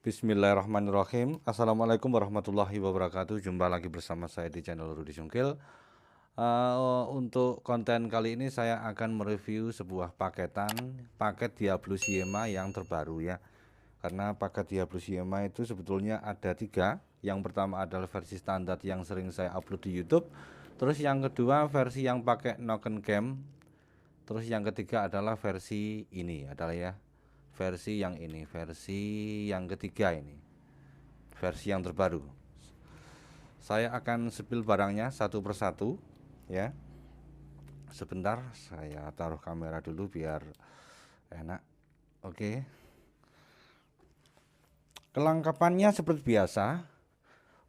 Bismillahirrahmanirrahim. Assalamualaikum warahmatullahi wabarakatuh. Jumpa lagi bersama saya di channel Rudy Sungkil. Untuk konten kali ini saya akan mereview sebuah paket Diablo Siema yang terbaru ya. Karena paket Diablo Siema itu sebetulnya ada 3. Yang pertama adalah versi standar yang sering saya upload di YouTube. Terus yang kedua versi yang pakai Noken Cam. Terus yang ketiga adalah versi ini adalah ya. Versi yang ketiga ini. Versi yang terbaru. Saya akan spill barangnya satu persatu ya. Sebentar saya taruh kamera dulu biar enak. Oke. Kelengkapannya seperti biasa.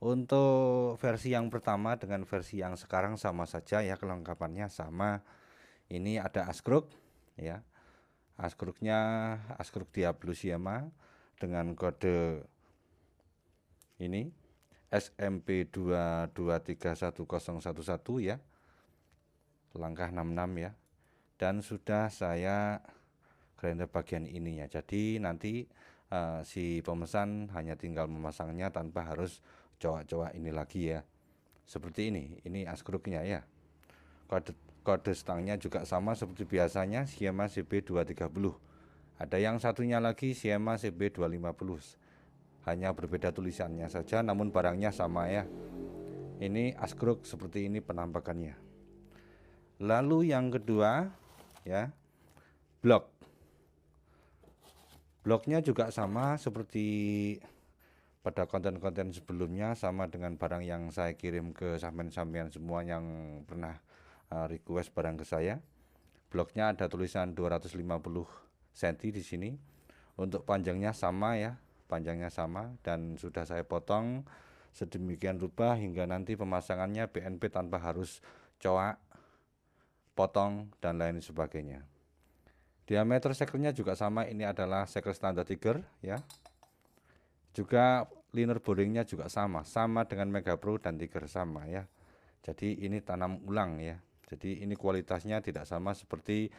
Untuk versi yang pertama dengan versi yang sekarang sama saja ya, kelengkapannya sama. Ini ada askruk ya. Askruk Diablo Siema dengan kode ini SMP223111 ya, langkah 66 ya. Dan sudah saya grinder bagian ini ya. Jadi nanti si pemesan hanya tinggal memasangnya tanpa harus coak-coak ini lagi ya. Seperti ini askruknya ya. Kode stangnya juga sama seperti biasanya, Siema CB230. Ada yang satunya lagi Siema CB250. Hanya berbeda tulisannya saja, namun barangnya sama ya. Ini askruk seperti ini penampakannya. Lalu yang kedua ya, bloknya juga sama seperti pada konten-konten sebelumnya, sama dengan barang yang saya kirim ke sampean-sampean semua yang pernah request barang ke saya. Bloknya ada tulisan 250 cm di sini. Untuk panjangnya sama ya, panjangnya sama, dan sudah saya potong sedemikian rupa hingga nanti pemasangannya BNP tanpa harus coak, potong dan lain sebagainya. Diameter sekelnya juga sama, ini adalah sekel standar Tiger ya. Juga liner boringnya juga sama dengan Mega Pro dan Tiger sama ya. Jadi ini tanam ulang ya. Jadi ini kualitasnya tidak sama seperti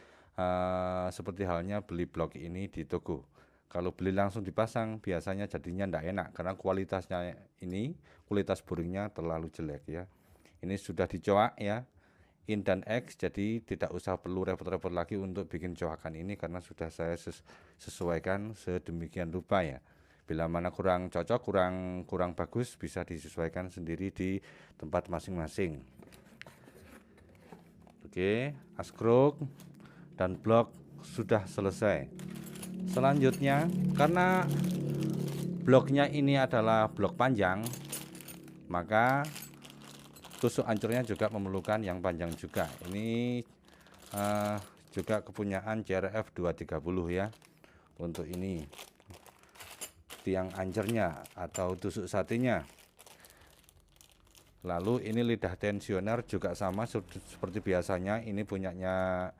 halnya beli blok ini di toko. Kalau beli langsung dipasang biasanya jadinya tidak enak karena kualitas boringnya terlalu jelek ya. Ini sudah dicoak ya, in dan X, jadi tidak usah perlu repot-repot lagi untuk bikin coakan ini karena sudah saya sesuaikan sedemikian rupa ya. Bila mana kurang cocok, kurang bagus, bisa disesuaikan sendiri di tempat masing-masing. Oke, askruk dan blok sudah selesai. Selanjutnya, karena bloknya ini adalah blok panjang, maka tusuk ancurnya juga memerlukan yang panjang juga. Ini juga kepunyaan CRF 230 ya. Untuk ini tiang ancurnya atau tusuk satenya. Lalu ini lidah tensioner juga sama seperti biasanya, ini punyanya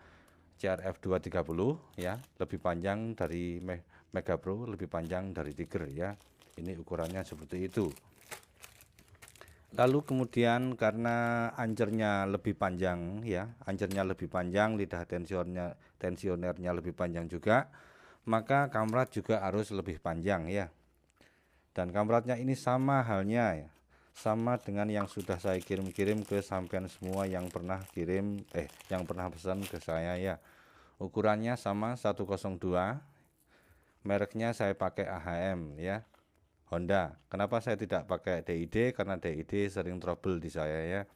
CRF 230 ya, lebih panjang dari Mega Pro, lebih panjang dari Tiger ya. Ini ukurannya seperti itu. Lalu kemudian karena ancernya lebih panjang ya, lidah tensionernya lebih panjang juga, maka kamrat juga harus lebih panjang ya. Dan kamratnya ini sama halnya ya, sama dengan yang sudah saya kirim-kirim ke sampean semua yang pernah pesan ke saya ya. Ukurannya sama 102, mereknya saya pakai AHM ya, Honda. Kenapa saya tidak pakai DID? Karena DID sering trouble di saya ya.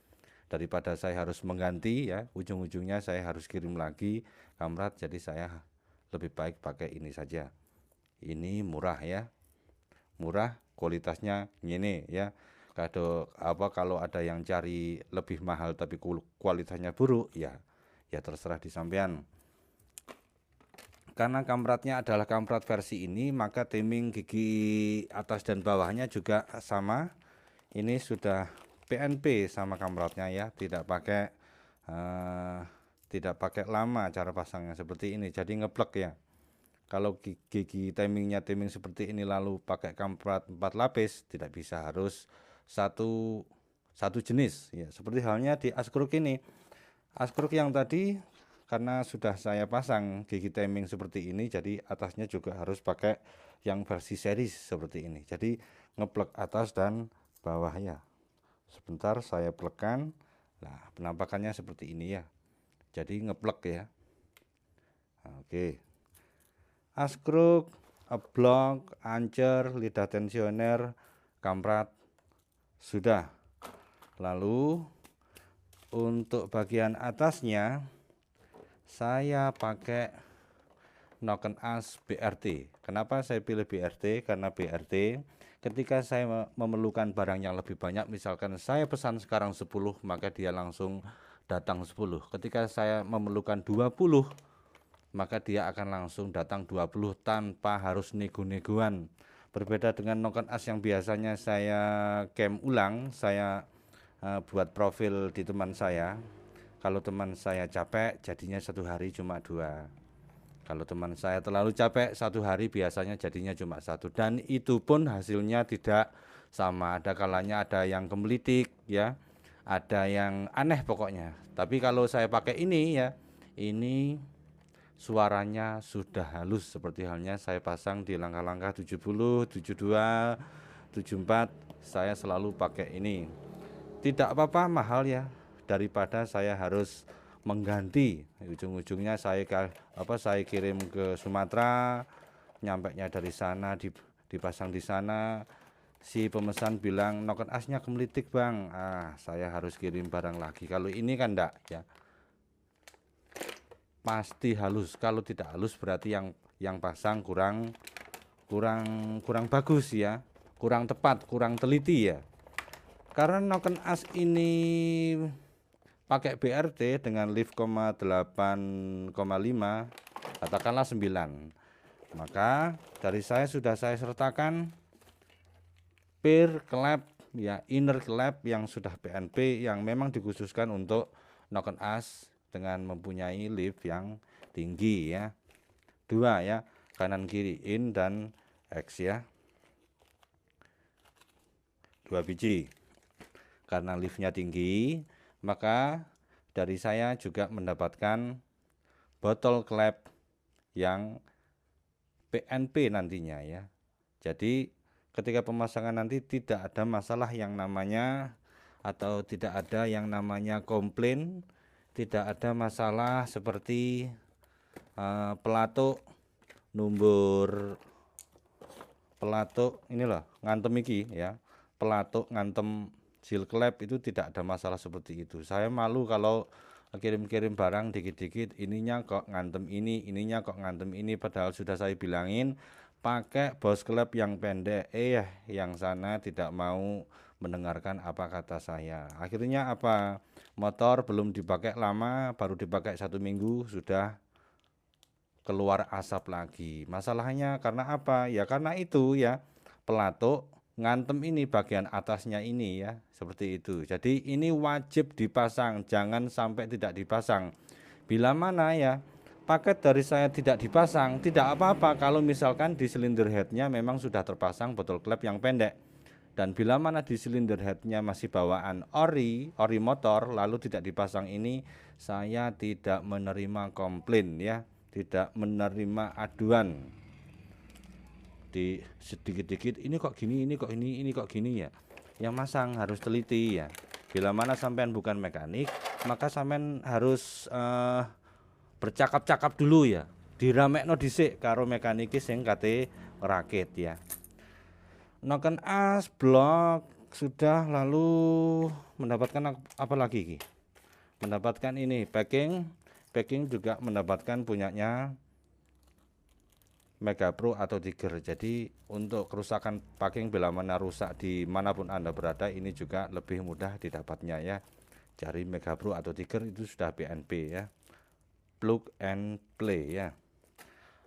Daripada saya harus mengganti ya, ujung-ujungnya saya harus kirim lagi kamrat, jadi saya lebih baik pakai ini saja. Ini murah ya, murah, kualitasnya ini ya. Kalau ada yang cari lebih mahal tapi kualitasnya buruk ya terserah di sampean. Karena kamratnya adalah kamrat versi ini, maka timing gigi atas dan bawahnya juga sama. Ini sudah PNP sama kamratnya ya, tidak pakai lama cara pasangnya seperti ini, jadi ngeplek ya. Kalau gigi timing seperti ini lalu pakai kamrat 4 lapis, tidak bisa, harus satu jenis ya. Seperti halnya di askruk ini. Askruk yang tadi karena sudah saya pasang gigi timing seperti ini, jadi atasnya juga harus pakai yang versi series seperti ini. Jadi ngeplek atas dan bawah ya. Sebentar saya plekan. Nah, penampakannya seperti ini ya. Jadi ngeplek ya. Oke. Askruk, blok, ancer, lidah tensioner, kamprat sudah. Lalu untuk bagian atasnya saya pakai noken as BRT. Kenapa saya pilih BRT? Karena BRT ketika saya memerlukan barang yang lebih banyak, misalkan saya pesan sekarang 10, maka dia langsung datang 10. Ketika saya memerlukan 20, maka dia akan langsung datang 20 tanpa harus nego-negoan. Berbeda dengan noken as yang biasanya saya cam ulang, saya buat profil di teman saya. Kalau teman saya capek, jadinya 1 hari cuma 2. Kalau teman saya terlalu capek, 1 hari biasanya jadinya cuma 1. Dan itu pun hasilnya tidak sama. Ada kalanya ada yang kemelitik ya, ada yang aneh pokoknya. Tapi kalau saya pakai ini ya, ini suaranya sudah halus, seperti halnya saya pasang di langkah-langkah 70, 72, 74. Saya selalu pakai ini. Tidak apa-apa mahal ya, daripada saya harus mengganti. Ujung-ujungnya saya kirim ke Sumatera, nyampainya dari sana dipasang di sana. Si pemesan bilang noken asnya kemelitik bang, saya harus kirim barang lagi. Kalau ini kan enggak ya, pasti halus. Kalau tidak halus berarti yang pasang kurang bagus ya, kurang tepat, kurang teliti ya. Karena noken as ini pakai BRT dengan lift 8,5, katakanlah 9, maka dari saya sudah saya sertakan peer klep ya, inner klep yang sudah PNP, yang memang dikhususkan untuk noken as dengan mempunyai lift yang tinggi ya, 2 ya, kanan kiri in dan X ya, 2 biji. Karena liftnya tinggi, maka dari saya juga mendapatkan botol klep yang PNP nantinya ya. Jadi ketika pemasangan nanti tidak ada masalah yang namanya, atau tidak ada yang namanya komplain, tidak ada masalah seperti pelatuk numbur, pelatuk ini loh ngantem iki ya, pelatuk ngantem seal klep, itu tidak ada masalah seperti itu. Saya malu kalau kirim-kirim barang dikit-dikit ininya kok ngantem ini, ininya kok ngantem ini, padahal sudah saya bilangin pakai bos klep yang pendek. Yang sana tidak mau mendengarkan apa kata saya. Akhirnya apa? Motor belum dipakai lama, baru dipakai 1 minggu sudah keluar asap lagi. Masalahnya karena apa? Ya karena itu ya, pelatuk ngantem ini bagian atasnya ini ya, seperti itu. Jadi ini wajib dipasang, jangan sampai tidak dipasang. Bila mana ya paket dari saya tidak dipasang, tidak apa-apa kalau misalkan di silinder headnya memang sudah terpasang botol klep yang pendek. Dan bila mana di silinder headnya masih bawaan ori motor lalu tidak dipasang ini, saya tidak menerima komplain ya, tidak menerima aduan. Di sedikit-dikit ini kok gini, ini kok ini kok gini ya. Yang masang harus teliti ya. Bila mana sampean bukan mekanik, maka sampean harus bercakap-cakap dulu ya. Diramekno dhisik karo mekanik sing kate ngerakit ya. Noken as blok sudah, lalu mendapatkan apa lagi iki? Mendapatkan ini packing juga mendapatkan punyanya Mega Pro atau Tiger. Jadi untuk kerusakan packing bila mana rusak di manapun Anda berada, ini juga lebih mudah didapatnya ya. Cari Mega Pro atau Tiger itu sudah PNP ya, plug and play ya.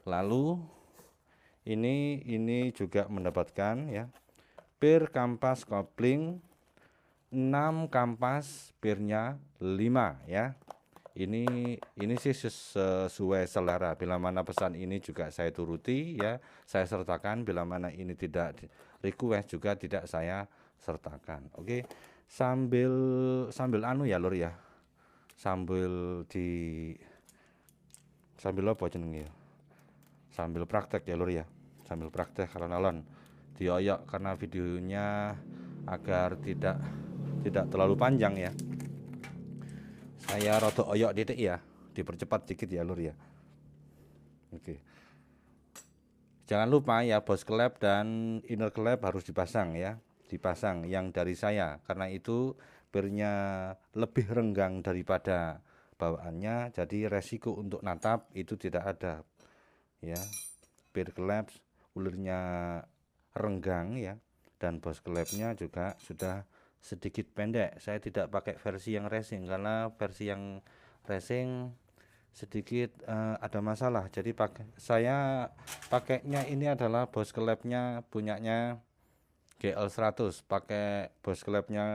Lalu ini juga mendapatkan ya peer kampas kopling 6 kampas, peernya 5 ya. Ini sih sesuai selera. Bila mana pesan ini juga saya turuti ya, saya sertakan. Bila mana ini tidak request juga tidak saya sertakan. Oke, sambil anu ya lur ya, sambil apa jenenge ya, sambil praktek ya lur ya. sambil praktek kalau nolon dioyok karena videonya agar tidak terlalu panjang ya. Saya rodok oyok titik ya, dipercepat dikit ya lur ya. Oke. Jangan lupa ya bos klep dan inner klep harus dipasang ya, dipasang yang dari saya karena itu birnya lebih renggang daripada bawaannya, jadi resiko untuk natap itu tidak ada ya. Bir klep ulurnya renggang ya, dan bos klepnya juga sudah sedikit pendek. Saya tidak pakai versi yang racing karena versi yang racing sedikit ada masalah. Jadi saya pakainya ini adalah bos klepnya punyanya GL100, pakai bos klepnya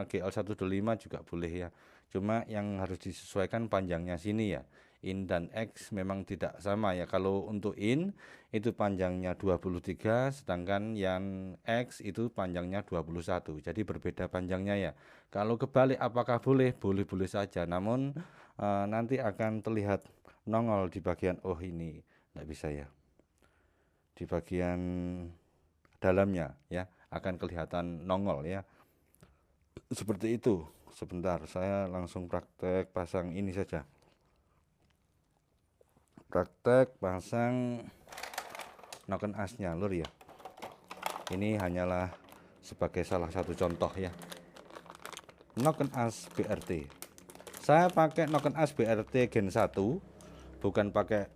GL125 juga boleh ya. Cuma yang harus disesuaikan panjangnya sini ya. In dan X memang tidak sama ya. Kalau untuk in itu panjangnya 23, sedangkan yang X itu panjangnya 21. Jadi berbeda panjangnya ya. Kalau kebalik apakah boleh? Boleh-boleh saja. Namun nanti akan terlihat nongol di bagian ini enggak bisa ya. Di bagian dalamnya ya akan kelihatan nongol ya. Seperti itu. Sebentar, saya langsung praktek pasang ini saja. Praktek pasang noken asnya lur ya. Ini hanyalah sebagai salah satu contoh ya. Noken as BRT. Saya pakai noken as BRT Gen 1, bukan pakai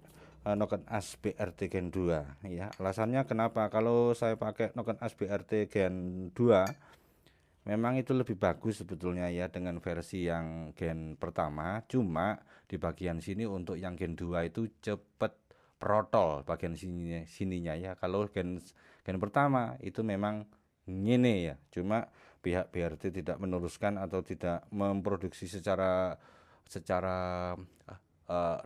noken as BRT Gen 2 ya. Alasannya kenapa? Kalau saya pakai noken as BRT Gen 2 memang itu lebih bagus sebetulnya ya dengan versi yang gen pertama, cuma di bagian sini untuk yang gen 2 itu cepet protol bagian sininya ya. Kalau gen pertama itu memang ngene ya, cuma pihak BRT tidak meneruskan atau tidak memproduksi secara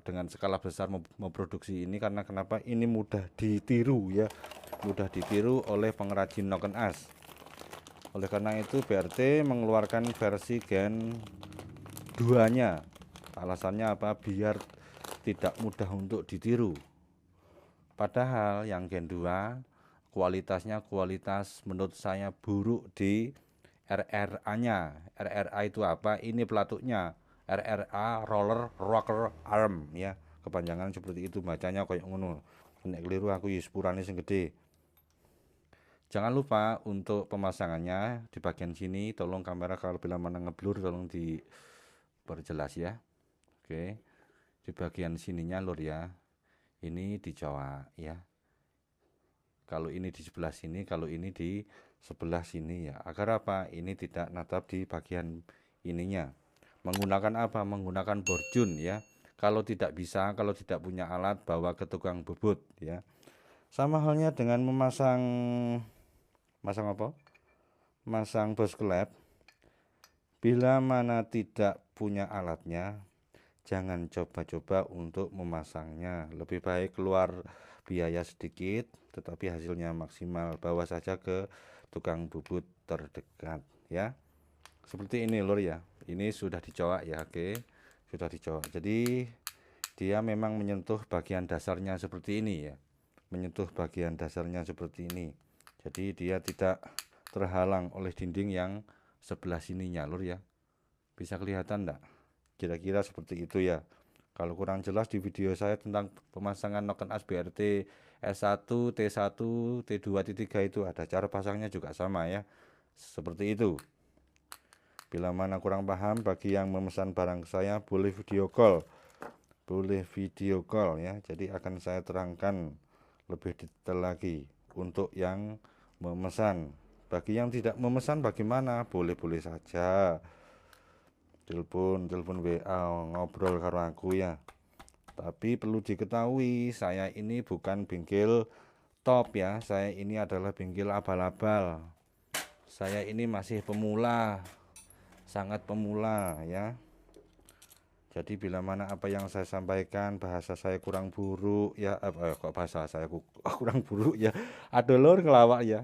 dengan skala besar memproduksi ini karena kenapa? Ini mudah ditiru ya, mudah ditiru oleh pengrajin noken as. Oleh karena itu BRT mengeluarkan versi gen 2-nya. Alasannya apa? Biar tidak mudah untuk ditiru. Padahal yang gen 2 kualitasnya menurut saya buruk di RRA-nya. RRA itu apa? Ini pelatuknya. RRA roller rocker arm ya. Kepanjangan seperti itu bacanya kayak ngono. Nek keliru aku sepurane sing gede. Jangan lupa untuk pemasangannya di bagian sini, tolong kamera kalau bila mana ngeblur tolong diperjelas ya. Oke, di bagian sininya lur ya, ini dicowak ya. Kalau ini di sebelah sini, kalau ini di sebelah sini ya. Agar apa? Ini tidak natap di bagian ininya. Menggunakan apa? Menggunakan borjun ya. Kalau tidak bisa, kalau tidak punya alat, bawa ke tukang bubut ya. Sama halnya dengan memasang apa? Masang bos klep. Bila mana tidak punya alatnya, jangan coba-coba untuk memasangnya. Lebih baik keluar biaya sedikit, tetapi hasilnya maksimal. Bawa saja ke tukang bubut terdekat ya. Seperti ini lur ya. Ini sudah dicowak ya, oke. Sudah dicowak. Jadi dia memang menyentuh bagian dasarnya seperti ini ya. Menyentuh bagian dasarnya seperti ini. Jadi dia tidak terhalang oleh dinding yang sebelah sininya lur ya. Bisa kelihatan enggak? Kira-kira seperti itu ya. Kalau kurang jelas di video saya tentang pemasangan noken as BRT S1, T1, T2, T3 itu ada cara pasangnya juga sama ya. Seperti itu. Bila mana kurang paham, bagi yang memesan barang saya boleh video call. Boleh video call ya. Jadi akan saya terangkan lebih detail lagi untuk yang memesan. Bagi yang tidak memesan bagaimana? Boleh-boleh saja. Telepon WA ngobrol karo aku ya. Tapi perlu diketahui, saya ini bukan bengkel top ya. Saya ini adalah bengkel abal-abal. Saya ini masih pemula. Sangat pemula ya. Jadi bila mana apa yang saya sampaikan bahasa saya kurang buruk ya, kok bahasa saya kurang buruk ya, ada lor ngelawak ya.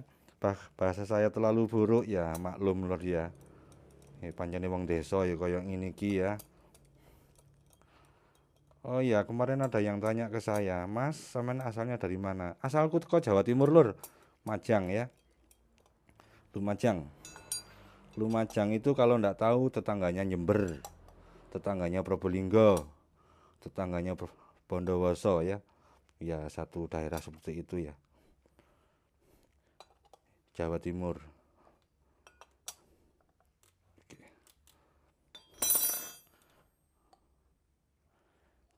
Bahasa saya terlalu buruk ya, maklum lor ya. Panjane wong desa ya kaya ngene iki ya. Oh iya, kemarin ada yang tanya ke saya, Mas, sampean asalnya dari mana? Asalku teko Jawa Timur, Lur. Majang ya, Lumajang. Lumajang itu kalau ndak tahu tetangganya Jember, tetangganya Probolinggo, tetangganya Bondowoso ya. Ya, satu daerah seperti itu ya, Jawa Timur.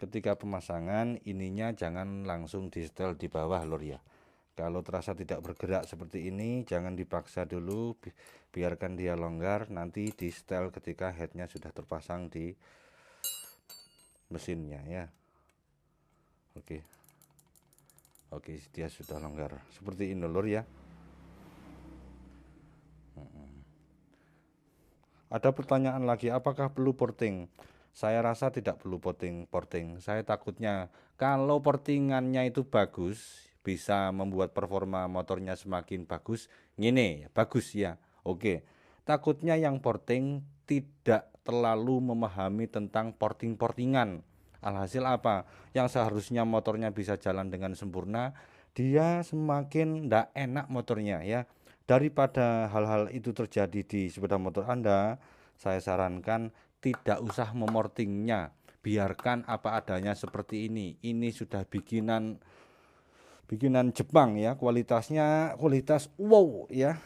Ketika pemasangan ininya jangan langsung di setel di bawah, Lur ya. Kalau terasa tidak bergerak seperti ini, jangan dipaksa dulu, biarkan dia longgar, nanti di setel ketika headnya sudah terpasang di mesinnya ya. Oke, oke, dia sudah longgar. Seperti ini, Lur ya. Ada pertanyaan lagi, apakah perlu porting? Saya rasa tidak perlu porting. Saya takutnya kalau portingannya itu bagus, bisa membuat performa motornya semakin bagus. Gini, bagus ya. Oke. Takutnya yang porting tidak terlalu memahami tentang portingan. Alhasil apa? Yang seharusnya motornya bisa jalan dengan sempurna, dia semakin tidak enak motornya ya. Daripada hal-hal itu terjadi di sepeda motor Anda, saya sarankan tidak usah memortingnya, biarkan apa adanya seperti ini. Ini sudah bikinan Jepang ya, kualitas wow ya,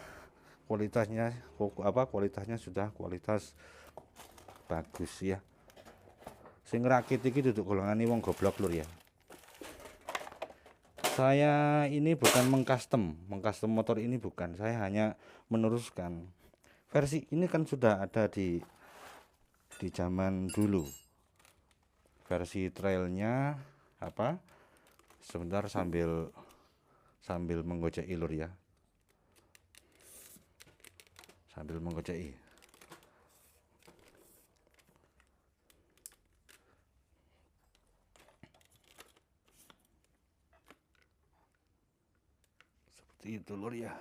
kualitasnya sudah kualitas bagus ya. Sing rakit iki duduk golongane wong goblok, Lur ya. Saya ini bukan mengcustom motor ini bukan, saya hanya meneruskan. Versi ini kan sudah ada di zaman dulu. Versi trailnya apa? Sebentar sambil menggocek Lur ya. Sambil menggocek. Seperti itu, Lur ya.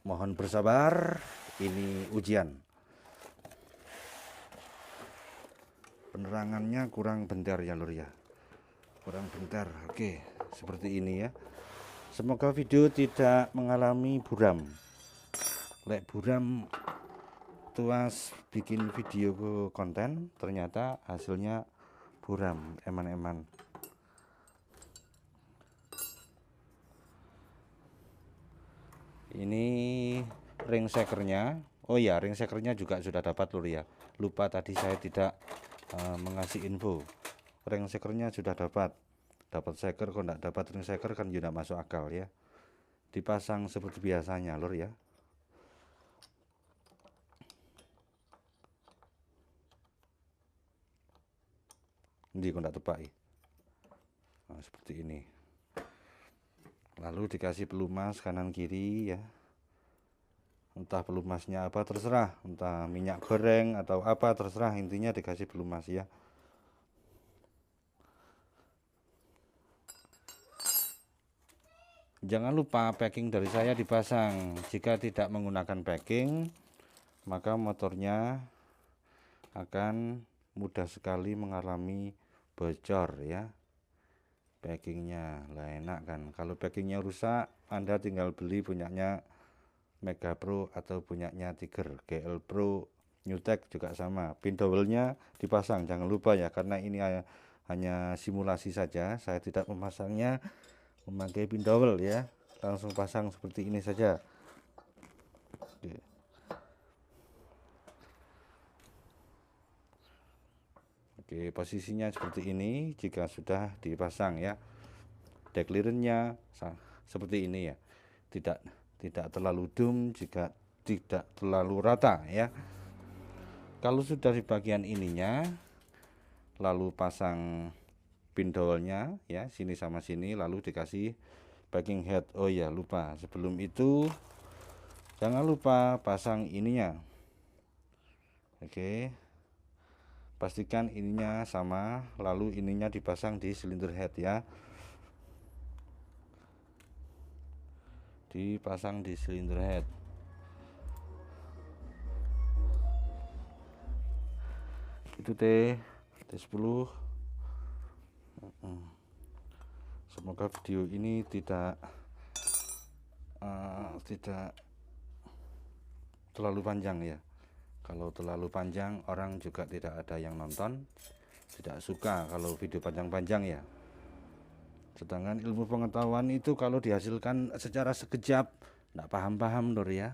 Mohon bersabar, ini ujian. Penerangannya kurang bentar ya, Lur ya. Kurang bentar. Oke, seperti ini ya. Semoga video tidak mengalami buram. Lek buram tuas bikin video ke konten, ternyata hasilnya buram, eman-eman. Ini ring shakernya. Oh ya, ring shakernya juga sudah dapat, Lur ya. Lupa tadi saya tidak mengasih info. Ring shakernya sudah dapat shaker, kok enggak dapat ring shaker kan juga masuk akal ya. Dipasang seperti biasanya, Lur ya. Ini kok enggak tepak ya. Nah, seperti ini. Lalu dikasih pelumas kanan kiri ya. Entah pelumasnya apa terserah, entah minyak goreng atau apa terserah, intinya dikasih pelumas ya. Jangan lupa packing dari saya dipasang. Jika tidak menggunakan packing, maka motornya akan mudah sekali mengalami bocor ya. Packingnya lah enak kan. Kalau packingnya rusak, Anda tinggal beli punyanya Mega Pro atau punyanya Tiger. GL Pro, Newtek juga sama. Pin dowelnya dipasang, jangan lupa ya, karena ini hanya simulasi saja. Saya tidak memasangnya memakai pin dowel ya, langsung pasang seperti ini saja. Oke, posisinya seperti ini jika sudah dipasang ya. Deklirennya seperti ini ya, tidak terlalu dum, jika tidak terlalu rata ya. Kalau sudah di bagian ininya, lalu pasang pin dowelnya ya, sini sama sini, lalu dikasih backing head. Oh ya, lupa, sebelum itu jangan lupa pasang ininya. Oke, pastikan ininya sama, lalu ininya dipasang di silinder head ya. Dipasang di silinder head. Itu itu T10. Semoga video ini tidak terlalu panjang ya. Kalau terlalu panjang orang juga tidak ada yang nonton, tidak suka kalau video panjang-panjang ya. Sedangkan ilmu pengetahuan itu kalau dihasilkan secara sekejap tidak paham-paham lor ya.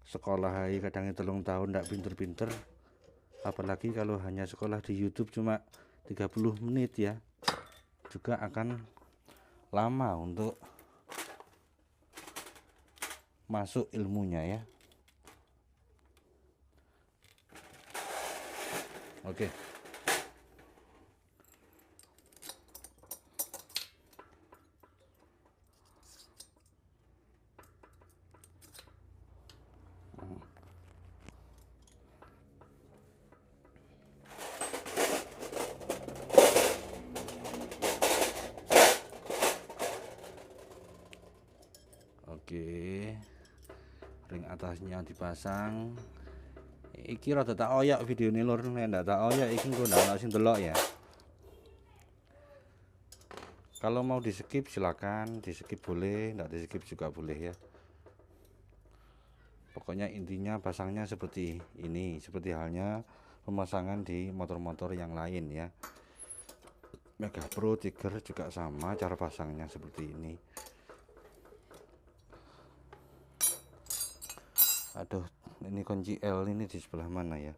Sekolah kadang 3 tahun tidak pinter-pinter, apalagi kalau hanya sekolah di YouTube cuma 30 menit ya, juga akan lama untuk masuk ilmunya ya. Oke. Oke, ring atasnya dipasang. Iki rada tak oyak video ini lur, nek ndak tak oyak iki engko ndak ono sing delok ya. Kalau mau di skip silakan, di skip boleh, ndak di skip juga boleh ya. Pokoknya intinya pasangnya seperti ini, seperti halnya pemasangan di motor-motor yang lain ya. Mega Pro Tiger juga sama cara pasangnya seperti ini. Aduh, ini kunci L ini di sebelah mana ya?